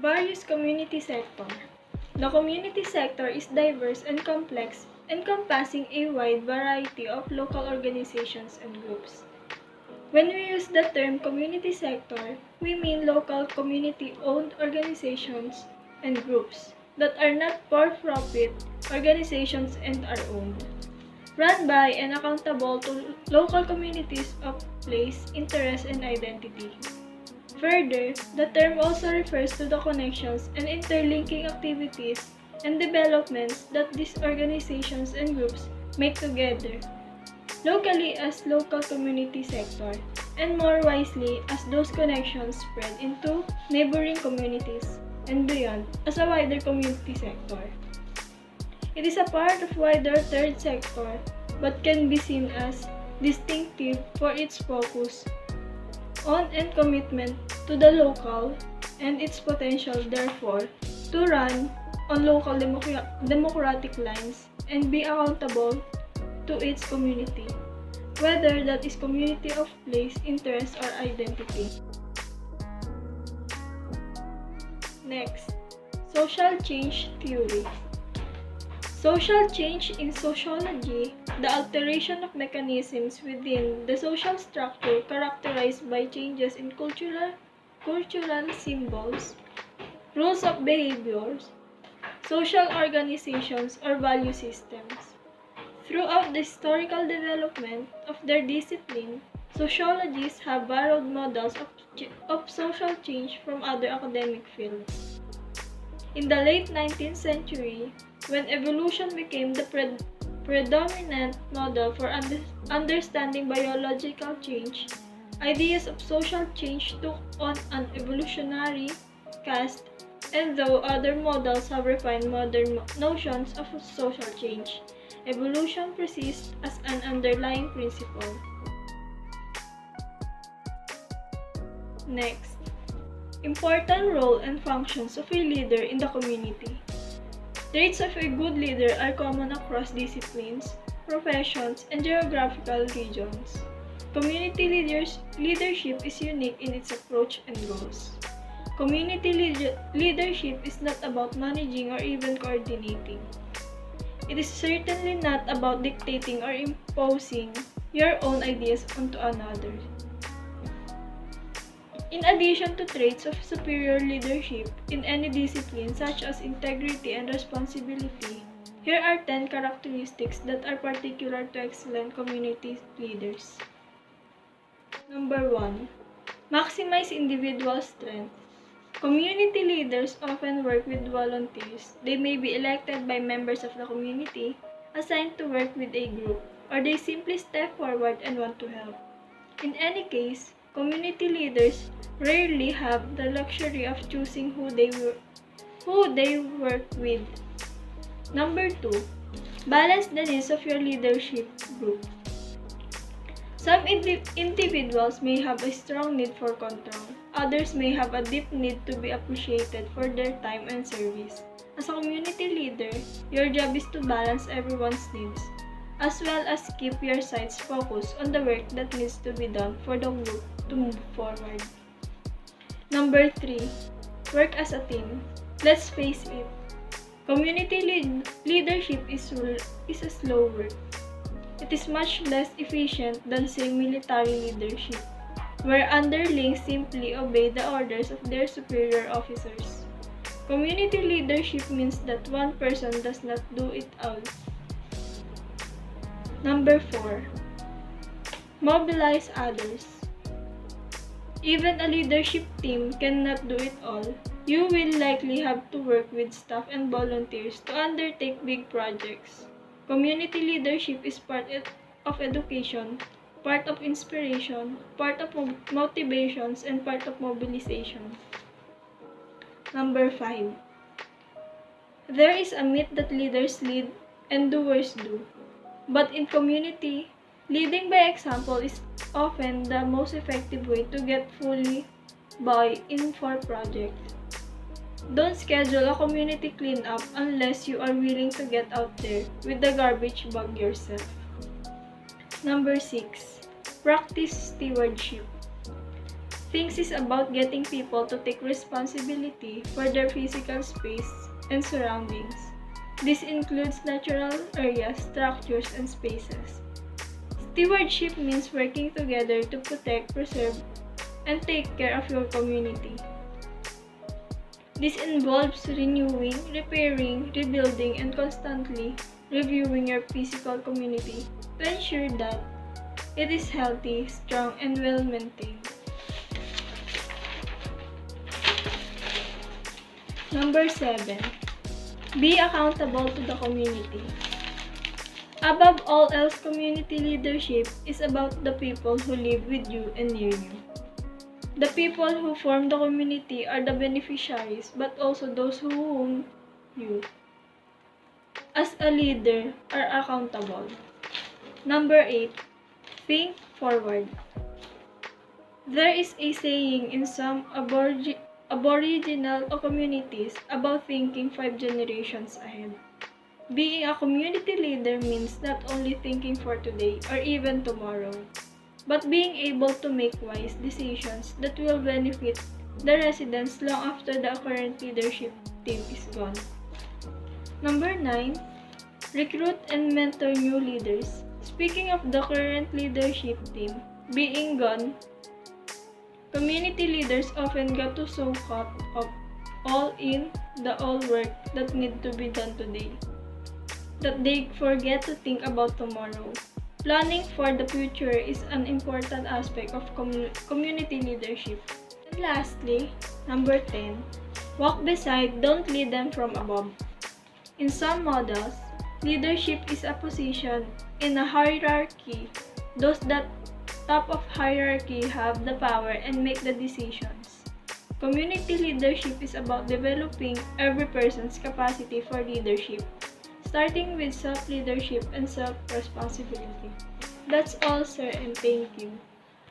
Various community sector. The community sector is diverse and complex, encompassing a wide variety of local organizations and groups. When we use the term community sector, we mean local community-owned organizations and groups that are not for-profit organizations and are owned, run by and accountable to local communities of place, interest, and identity. Further, the term also refers to the connections and interlinking activities and developments that these organizations and groups make together, locally as local community sector, and more wisely as those connections spread into neighboring communities and beyond as a wider community sector. It is a part of wider third sector but can be seen as distinctive for its focus on and commitment to the local and its potential therefore to run on local democratic lines and be accountable to its community, whether that is community of place, interest, or identity. Next, social change theory. Social change in sociology, the alteration of mechanisms within the social structure characterized by changes in cultural symbols, rules of behaviors, social organizations, or value systems. Throughout the historical development of their discipline, sociologists have borrowed models of social change from other academic fields. In the late 19th century, when evolution became the predominant model for understanding biological change, ideas of social change took on an evolutionary cast, and though other models have refined modern notions of social change, evolution persists as an underlying principle. Next, important role and functions of a leader in the community. Traits of a good leader are common across disciplines, professions, and geographical regions. Community leadership is unique in its approach and goals. Community leadership is not about managing or even coordinating. It is certainly not about dictating or imposing your own ideas onto another. In addition to traits of superior leadership in any discipline such as integrity and responsibility, here are 10 characteristics that are particular to excellent community leaders. Number 1. Maximize individual strength. Community leaders often work with volunteers. They may be elected by members of the community, assigned to work with a group, or they simply step forward and want to help. In any case, community leaders rarely have the luxury of choosing who they work with. Number 2. Balance the needs of your leadership group. Some individuals may have a strong need for control. Others may have a deep need to be appreciated for their time and service. As a community leader, your job is to balance everyone's needs, as well as keep your sights focused on the work that needs to be done for the group to move forward. Number 3. Work as a team. Let's face it, community leadership is a slow work. It is much less efficient than, say, military leadership, where underlings simply obey the orders of their superior officers. Community leadership means that one person does not do it all. Number 4. Mobilize others. Even a leadership team cannot do it all. You will likely have to work with staff and volunteers to undertake big projects. Community leadership is part of education, part of inspiration, part of motivations, and part of mobilization. Number 5. There is a myth that leaders lead and doers do. But in community, leading by example is often the most effective way to get fully buy-in for projects. Don't schedule a community cleanup unless you are willing to get out there with the garbage bag yourself. Number 6. Practice stewardship. Things is about getting people to take responsibility for their physical space and surroundings. This includes natural areas, structures, and spaces. Stewardship means working together to protect, preserve, and take care of your community. This involves renewing, repairing, rebuilding, and constantly reviewing your physical community to ensure that it is healthy, strong, and well-maintained. Number 7. Be accountable to the community. Above all else, community leadership is about the people who live with you and near you. The people who form the community are the beneficiaries, but also those whom you, as a leader, are accountable. Number 8. Think forward. There is a saying in some Aboriginal communities about thinking 5 generations ahead. Being a community leader means not only thinking for today or even tomorrow, but being able to make wise decisions that will benefit the residents long after the current leadership team is gone. Number 9. Recruit and mentor new leaders. Speaking of the current leadership team being gone, community leaders often get to so caught up all in the all work that need to be done today that they forget to think about tomorrow. Planning for the future is an important aspect of community leadership. And lastly, number 10, walk beside, don't lead them from above. In some models, leadership is a position in a hierarchy. Those that top of hierarchy have the power and make the decisions. Community leadership is about developing every person's capacity for leadership, starting with self-leadership and self-responsibility. That's all, sir, and thank you.